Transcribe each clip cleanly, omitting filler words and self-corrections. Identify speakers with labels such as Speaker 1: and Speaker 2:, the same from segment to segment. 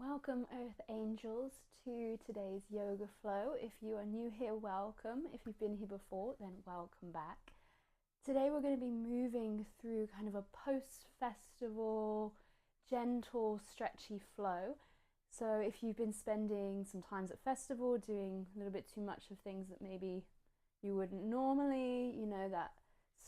Speaker 1: Welcome, Earth Angels, to today's yoga flow. If you are new here, welcome. If you've been here before, then welcome back. Today we're going to be moving through kind of a post-festival, gentle, stretchy flow. So if you've been spending some times at festival doing a little bit too much of things that maybe you wouldn't normally, that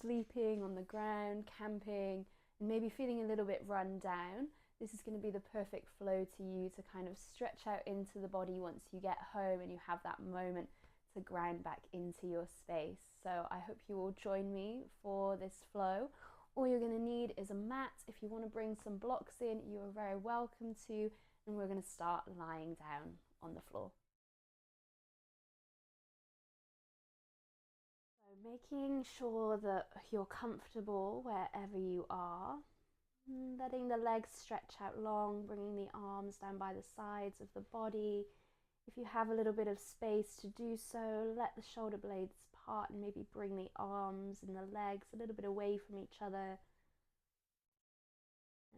Speaker 1: sleeping on the ground, camping, and maybe feeling a little bit run down, this is going to be the perfect flow to you to kind of stretch out into the body once you get home and you have that moment to ground back into your space. So I hope you will join me for this flow. All you're going to need is a mat. If you want to bring some blocks in, you are very welcome to, and we're going to start lying down on the floor. So making sure that you're comfortable wherever you are. Letting the legs stretch out long, bringing the arms down by the sides of the body. If you have a little bit of space to do so, let the shoulder blades part and maybe bring the arms and the legs a little bit away from each other.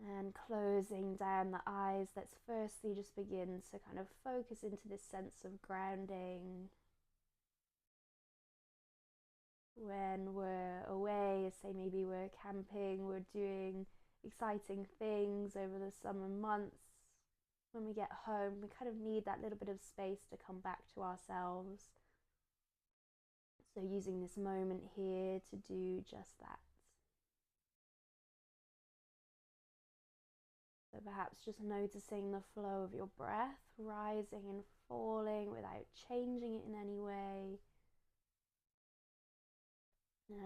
Speaker 1: And closing down the eyes, let's firstly just begin to kind of focus into this sense of grounding. When we're away, say maybe we're camping, we're doing exciting things over the summer months, when we get home, we kind of need that little bit of space to come back to ourselves. So using this moment here to do just that. So perhaps just noticing the flow of your breath, rising and falling without changing it in any way.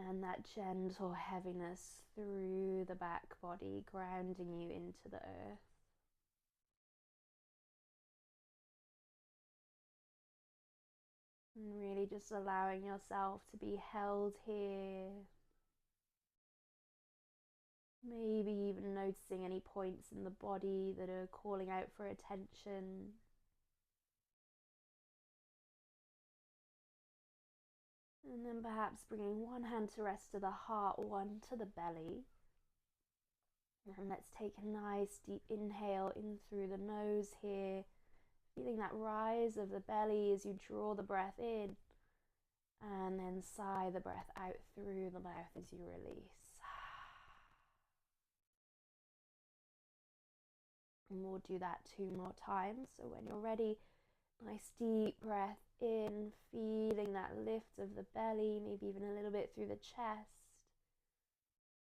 Speaker 1: And that gentle heaviness through the back body, grounding you into the earth. And really just allowing yourself to be held here. Maybe even noticing any points in the body that are calling out for attention. And then perhaps bringing one hand to rest to the heart, one to the belly. And let's take a nice deep inhale in through the nose here. Feeling that rise of the belly as you draw the breath in. And then sigh the breath out through the mouth as you release. And we'll do that 2 more times. So when you're ready, nice deep breath in, feeling that lift of the belly, maybe even a little bit through the chest.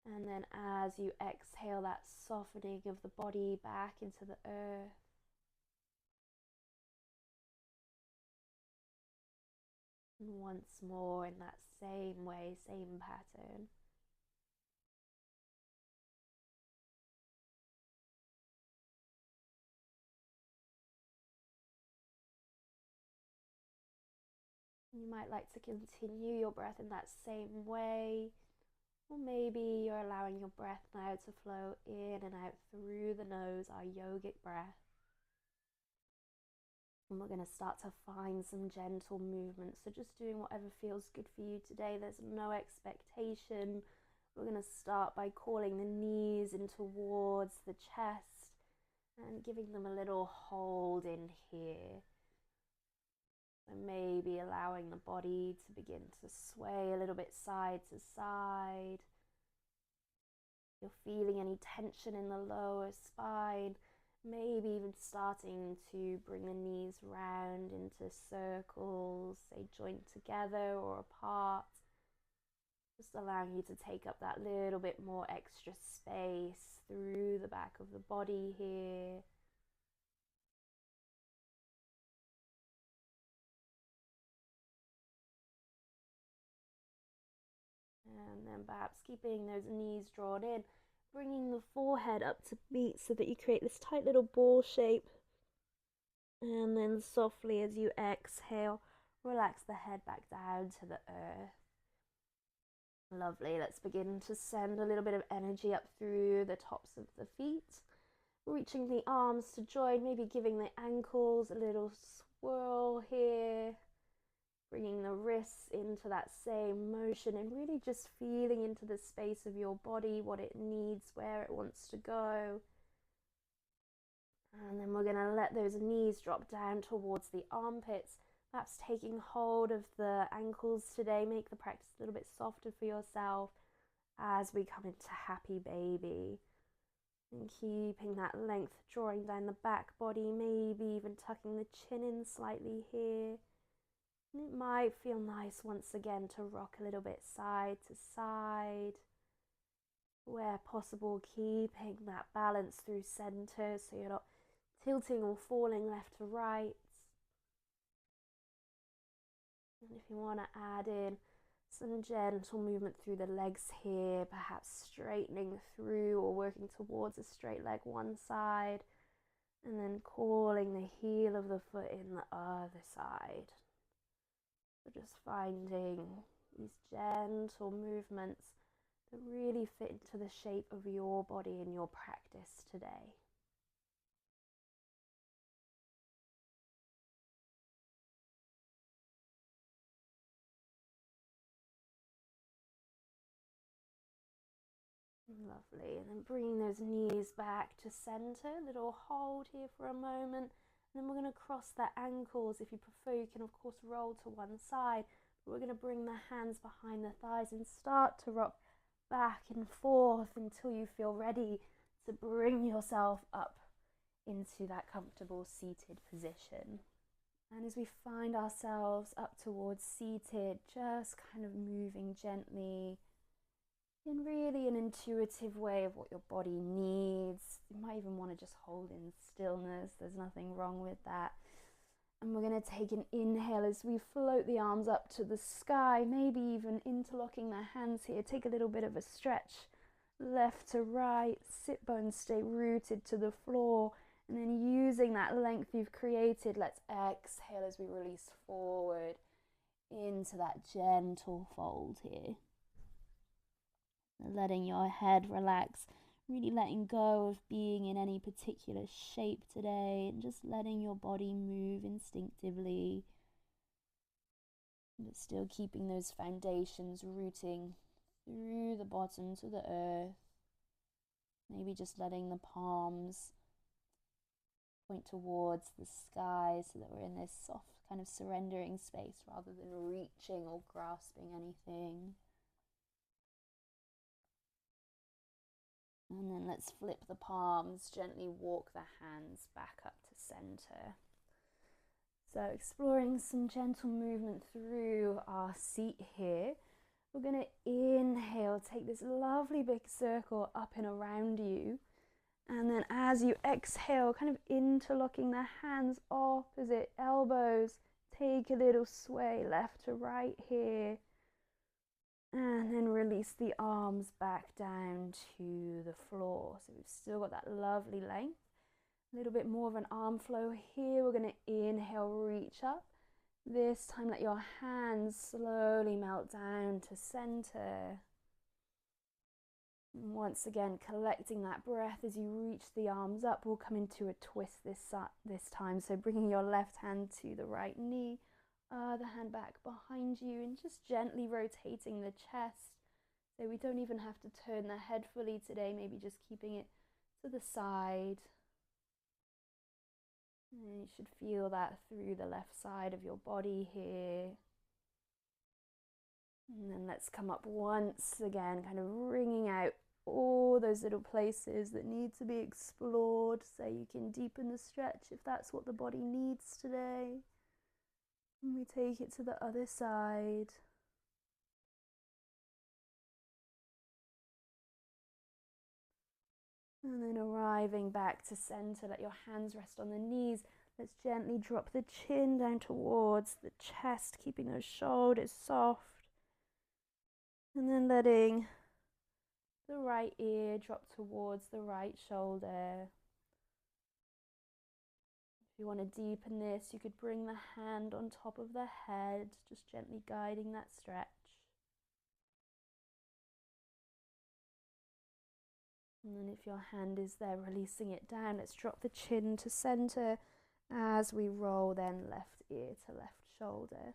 Speaker 1: And then as you exhale, that softening of the body back into the earth. And once more in that same way, same pattern. You might like to continue your breath in that same way, or maybe you're allowing your breath now to flow in and out through the nose, our yogic breath. And we're going to start to find some gentle movements, so just doing whatever feels good for you today. There's no expectation. We're going to start by calling the knees in towards the chest and giving them a little hold in here. And maybe allowing the body to begin to sway a little bit side to side. If you're feeling any tension in the lower spine, maybe even starting to bring the knees round into circles, say joint together or apart. Just allowing you to take up that little bit more extra space through the back of the body here. And then perhaps keeping those knees drawn in, bringing the forehead up to meet so that you create this tight little ball shape. And then softly as you exhale, relax the head back down to the earth. Lovely. Let's begin to send a little bit of energy up through the tops of the feet. Reaching the arms to join, maybe giving the ankles a little swirl here. Bringing the wrists into that same motion and really just feeling into the space of your body, what it needs, where it wants to go. And then we're going to let those knees drop down towards the armpits, perhaps taking hold of the ankles today. Make the practice a little bit softer for yourself as we come into happy baby. And keeping that length, drawing down the back body, maybe even tucking the chin in slightly here. And it might feel nice once again to rock a little bit side to side. Where possible, keeping that balance through center so you're not tilting or falling left to right. And if you want to add in some gentle movement through the legs here, perhaps straightening through or working towards a straight leg one side, and then calling the heel of the foot in the other side. So just finding these gentle movements that really fit into the shape of your body and your practice today. Lovely, and then bringing those knees back to center, little hold here for a moment, and then we're going to cross the ankles. If you prefer, you can of course roll to one side, but we're going to bring the hands behind the thighs and start to rock back and forth until you feel ready to bring yourself up into that comfortable seated position. And as we find ourselves up towards seated, just kind of moving gently in really an intuitive way of what your body needs. You might even want to just hold in stillness. There's nothing wrong with that. And we're going to take an inhale as we float the arms up to the sky, maybe even interlocking the hands here. Take a little bit of a stretch, left to right, sit bones stay rooted to the floor. And then using that length you've created, let's exhale as we release forward into that gentle fold here. Letting your head relax, really letting go of being in any particular shape today and just letting your body move instinctively, but still keeping those foundations rooting through the bottom to the earth. Maybe just letting the palms point towards the sky so that we're in this soft kind of surrendering space rather than reaching or grasping anything. And then let's flip the palms, gently walk the hands back up to center. So exploring some gentle movement through our seat here. We're going to inhale, take this lovely big circle up and around you. And then as you exhale, kind of interlocking the hands, opposite elbows. Take a little sway left to right here. And then release the arms back down to the floor. So we've still got that lovely length. A little bit more of an arm flow here. We're going to inhale, reach up. This time let your hands slowly melt down to center. And once again, collecting that breath as you reach the arms up. We'll come into a twist this time. So bringing your left hand to the right knee. Other hand back behind you and just gently rotating the chest. So we don't even have to turn the head fully today, maybe just keeping it to the side. And you should feel that through the left side of your body here. And then let's come up once again, kind of wringing out all those little places that need to be explored so you can deepen the stretch if that's what the body needs today. And we take it to the other side. And then arriving back to center, let your hands rest on the knees. Let's gently drop the chin down towards the chest, keeping those shoulders soft. And then letting the right ear drop towards the right shoulder. If you want to deepen this, you could bring the hand on top of the head, just gently guiding that stretch. And then if your hand is there, releasing it down, let's drop the chin to center as we roll then left ear to left shoulder.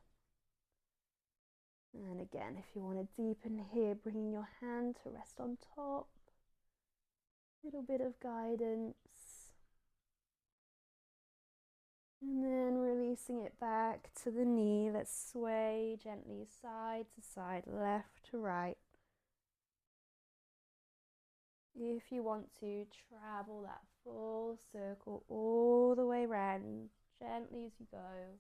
Speaker 1: And again, if you want to deepen here, bringing your hand to rest on top. Little bit of guidance. And then releasing it back to the knee. Let's sway gently side to side, left to right. If you want to, travel that full circle all the way around, gently as you go.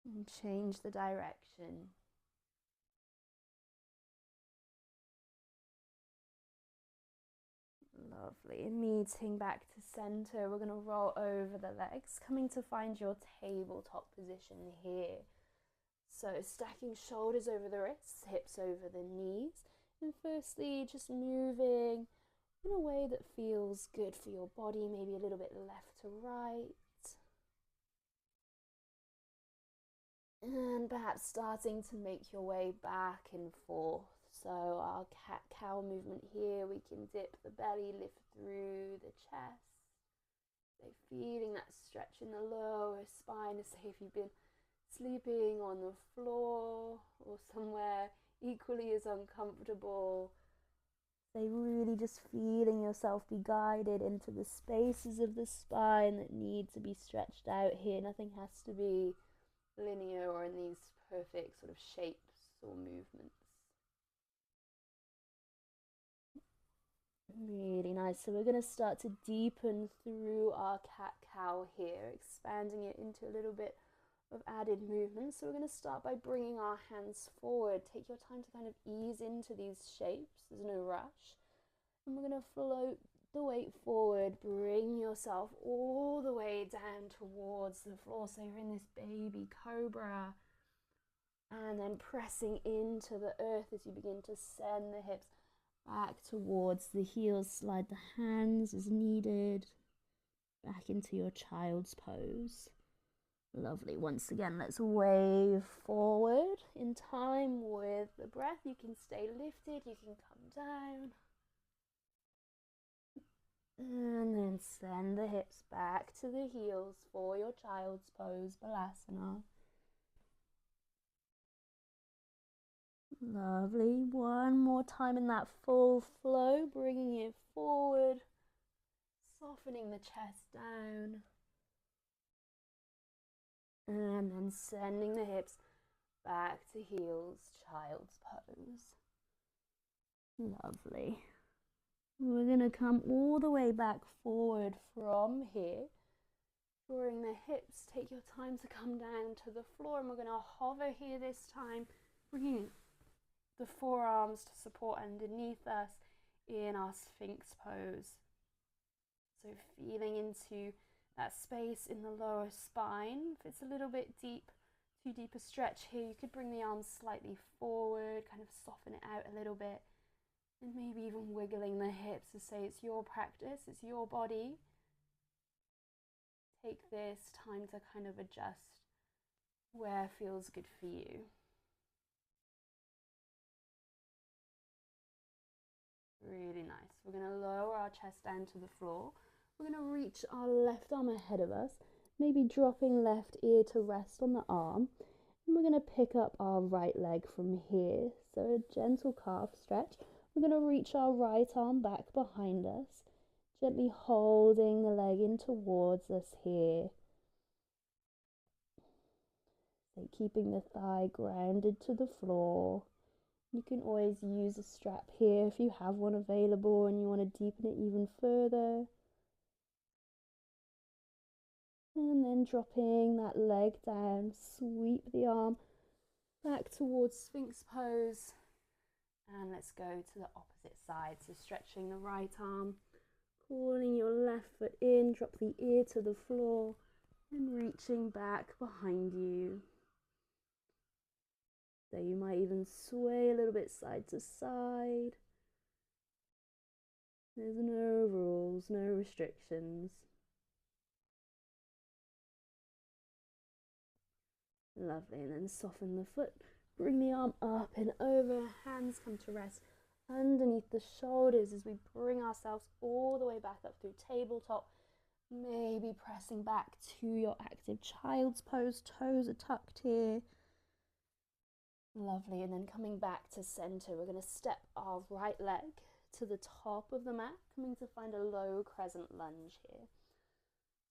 Speaker 1: And change the direction. Lovely. Meeting back to center. We're going to roll over the legs, coming to find your tabletop position here. So stacking shoulders over the wrists, hips over the knees. And firstly, just moving in a way that feels good for your body, maybe a little bit left to right. And perhaps starting to make your way back and forth. So our cat-cow movement here, we can dip the belly, lift through the chest. So feeling that stretch in the lower spine. So if you've been sleeping on the floor or somewhere equally as uncomfortable, so really just feeling yourself be guided into the spaces of the spine that need to be stretched out here. Nothing has to be linear or in these perfect sort of shapes or movements. Really nice. So we're going to start to deepen through our cat-cow here, expanding it into a little bit of added movement. So we're going to start by bringing our hands forward. Take your time to kind of ease into these shapes. There's no rush. And we're going to float the weight forward. Bring yourself all the way down towards the floor. So you're in this baby cobra. And then pressing into the earth as you begin to send the hips back towards the heels. Slide the hands as needed back into your child's pose. Lovely. Once again, let's wave forward in time with the breath. You can stay lifted, you can come down. And then send the hips back to the heels for your child's pose, Balasana. Lovely. One more time in that full flow, bringing it forward, softening the chest down. And then sending the hips back to heels, child's pose. Lovely. We're going to come all the way back forward from here. Drawing the hips, take your time to come down to the floor, and we're going to hover here this time, bringing the forearms to support underneath us in our Sphinx pose. So feeling into that space in the lower spine. If it's a little bit deep, too deep a stretch here, you could bring the arms slightly forward, kind of soften it out a little bit, and maybe even wiggling the hips to say it's your practice, it's your body. Take this time to kind of adjust where feels good for you. Really nice. We're going to lower our chest down to the floor. We're going to reach our left arm ahead of us, maybe dropping left ear to rest on the arm. And we're going to pick up our right leg from here. So a gentle calf stretch. We're going to reach our right arm back behind us, gently holding the leg in towards us here. So keeping the thigh grounded to the floor. You can always use a strap here if you have one available and you want to deepen it even further. And then dropping that leg down, sweep the arm back towards Sphinx pose. And let's go to the opposite side. So stretching the right arm, calling your left foot in, drop the ear to the floor, and reaching back behind you. So you might even sway a little bit side to side. There's no rules, no restrictions. Lovely, and then soften the foot. Bring the arm up and over, hands come to rest underneath the shoulders as we bring ourselves all the way back up through tabletop. Maybe pressing back to your active child's pose, toes are tucked here. Lovely, and then coming back to center, we're going to step our right leg to the top of the mat, coming to find a low crescent lunge here.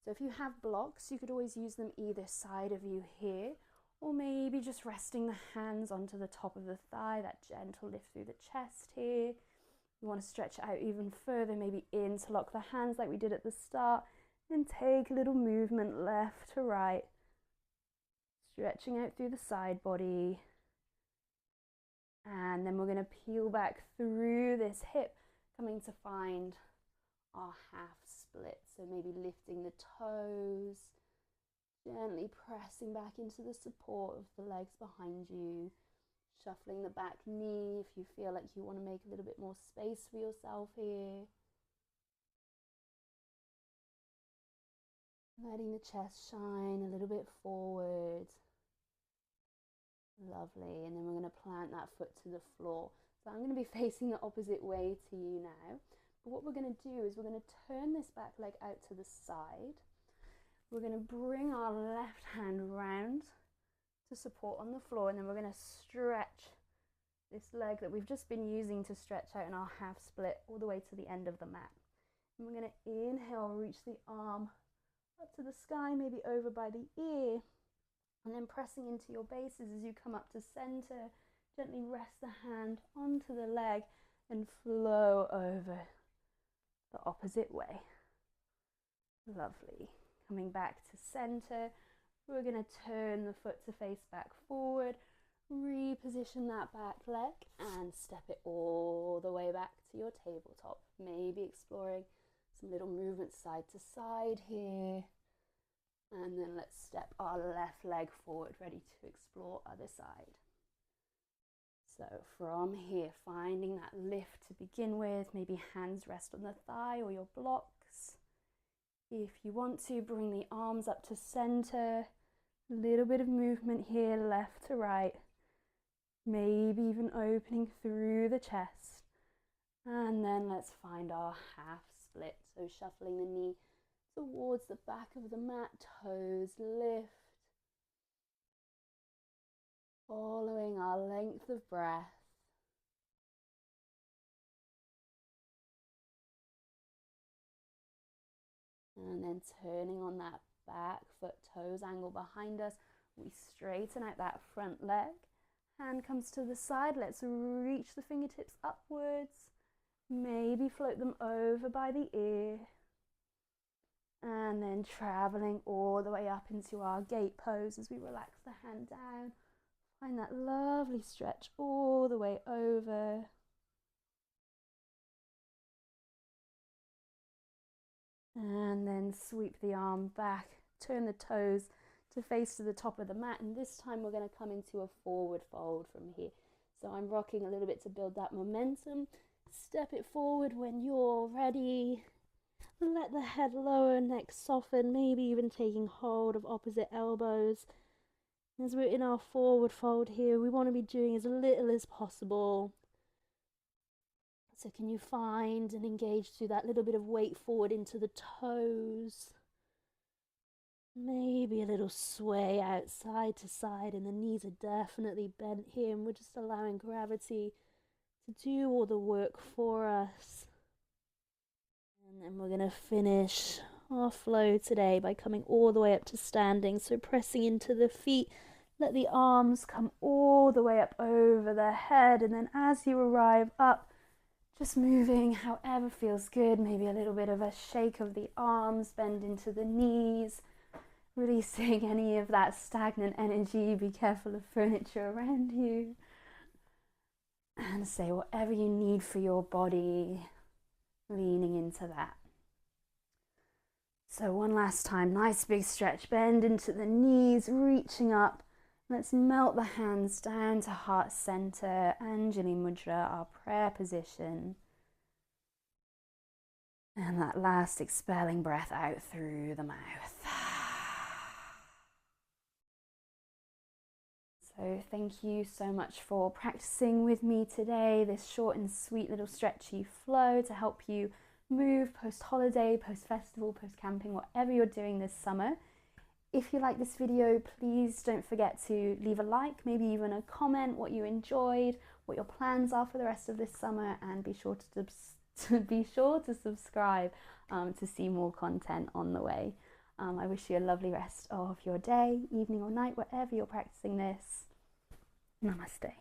Speaker 1: So if you have blocks, you could always use them either side of you here, or maybe just resting the hands onto the top of the thigh, that gentle lift through the chest here. You want to stretch it out even further, maybe interlock the hands like we did at the start, and take a little movement left to right, stretching out through the side body. And then we're going to peel back through this hip, coming to find our half split. So maybe lifting the toes, gently pressing back into the support of the legs behind you, shuffling the back knee if you feel like you want to make a little bit more space for yourself here. Letting the chest shine a little bit forward. Lovely. And then we're going to plant that foot to the floor. So I'm going to be facing the opposite way to you now. But what we're going to do is we're going to turn this back leg out to the side. We're going to bring our left hand round to support on the floor, and then we're going to stretch this leg that we've just been using to stretch out in our half split all the way to the end of the mat. And we're going to inhale, reach the arm up to the sky, maybe over by the ear, and then pressing into your bases as you come up to center. Gently rest the hand onto the leg and flow over the opposite way. Lovely. Coming back to center, we're going to turn the foot to face back forward, reposition that back leg and step it all the way back to your tabletop. Maybe exploring some little movements side to side here. And then let's step our left leg forward, ready to explore other side. So from here, finding that lift to begin with, maybe hands rest on the thigh or your blocks. If you want to, bring the arms up to center, a little bit of movement here, left to right, maybe even opening through the chest. And then let's find our half split. So shuffling the knee towards the back of the mat, toes lift. Following our length of breath. And then turning on that back foot, toes angle behind us. We straighten out that front leg. Hand comes to the side. Let's reach the fingertips upwards. Maybe float them over by the ear. And then traveling all the way up into our gate pose as we relax the hand down. Find that lovely stretch all the way over. And then sweep the arm back, turn the toes to face to the top of the mat. And this time we're going to come into a forward fold from here. So I'm rocking a little bit to build that momentum. Step it forward when you're ready. Let the head lower, neck soften, maybe even taking hold of opposite elbows. As we're in our forward fold here, we want to be doing as little as possible. So can you find and engage through that little bit of weight forward into the toes? Maybe a little sway out side to side, and the knees are definitely bent here, and we're just allowing gravity to do all the work for us. And then we're going to finish our flow today by coming all the way up to standing. So pressing into the feet, let the arms come all the way up over the head. And then as you arrive up, just moving however feels good. Maybe a little bit of a shake of the arms, bend into the knees, releasing any of that stagnant energy. Be careful of furniture around you. And say whatever you need for your body, leaning into that. So one last time, nice big stretch, bend into the knees, reaching up. Let's melt the hands down to heart center, Anjali Mudra, our prayer position. And that last expelling breath out through the mouth. So thank you so much for practicing with me today, this short and sweet little stretchy flow to help you move post-holiday, post-festival, post-camping, whatever you're doing this summer. If you like this video, please don't forget to leave a like, maybe even a comment, what you enjoyed, what your plans are for the rest of this summer, and be sure to subscribe to see more content on the way. I wish you a lovely rest of your day, evening or night, wherever you're practicing this. Namaste.